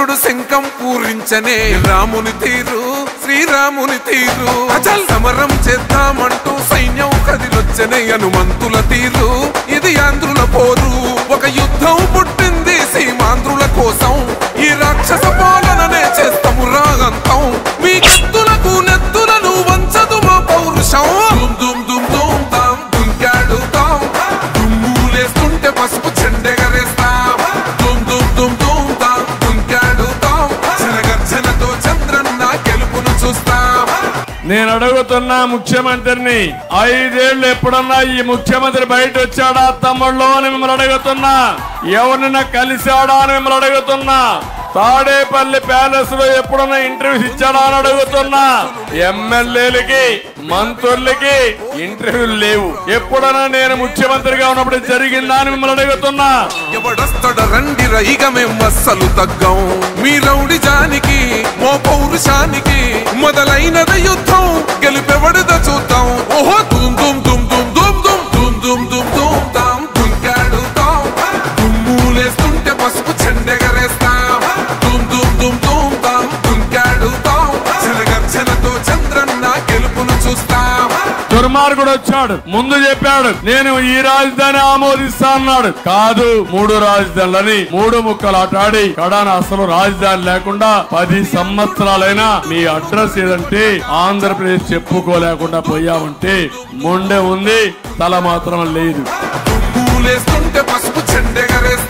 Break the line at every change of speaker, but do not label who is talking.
కృష్ణుడు శంఖం పూరించనే రాముని తీరు శ్రీరాముని తీరు అచల్ సమరం చేద్దామంటూ సైన్యం కదిలొచ్చనే హనుమంతుల తీరు ఇది ఆంధ్రుల పోరు ఒక యుద్ధం పుట్టింది సీమాంధ్రుల కోసం ఈ రాక్షస పాలననే చేస్తాము రాగంతం మీ కత్తులకు నెత్తులను వంచదు మా పౌరుషం దుమ్ దుమ్ దుమ్ తాం దుంకాడుతాం దుమ్ములేస్తుంటే పసుపు చెండెగరేస్తాం దుమ్ దుమ్ దుమ్ దుమ్ తాం దుంకాడుతాం జనగర్జనతో చంద్రన్న గెలుపును చూస్తాం
నేను అడుగుతున్నా ముఖ్యమంత్రిని 5 ఏళ్ళు ఎప్పుడన్నా ఈ ముఖ్యమంత్రి బయట వచ్చాడా తమ్ముళ్ళు అని మిమ్మల్ని అడుగుతున్నా ఎవరినైనా కలిశాడా అని మిమ్మల్ని అడుగుతున్నా తాడేపల్లి ప్యాలెస్ లో ఎప్పుడన్నా ఇంటర్వ్యూస్ ఇచ్చాడా అని అడుగుతున్నా ఎమ్మెల్యేలకి మంత్రులకి ఇంటర్వ్యూలు లేవు ఎప్పుడన్నా నేను ముఖ్యమంత్రిగా ఉన్నప్పుడు జరిగిందా అని మిమ్మల్ని అడుగుతున్నా
ఎవడొస్తాడ రండి రైగ మేము అస్సలు తగ్గం మీ రౌడి జానికి మో పౌరుషానికి మొదలైనది యుద్ధం గెలిపెవడద చూద్దాం ఓహో దుమ్ దుమ్ దుమ్ దుమ్ దుమ్ దుమ్ దుమ్ దుమ్ దుమ్ దుమ్ తాం దుంకాడుతాం దుమ్ములేస్తుంటే పసుపు చెండెగరేస్తాం దుమ్ దుమ్ దుమ్ దుమ్ తాం దుంకాడుతాం జనగర్జనతో చంద్రన్న గెలుపును చూస్తాం
దుర్మార్గుడు వచ్చాడు ముందు చెప్పాడు నేను ఈ రాజధాని ఆమోదిస్తా అన్నాడు కాదు 3 రాజధానులని 3 ముక్కలు ఆటాడి కడాన అసలు రాజధాని లేకుండా 10 సంవత్సరాలైనా మీ అడ్రస్ ఏదంటే ఆంధ్రప్రదేశ్ చెప్పుకోలేకుండా పోయామంటే మొండె ఉంది తల మాత్రం లేదు
పసుపు చెండెగరేస్తాం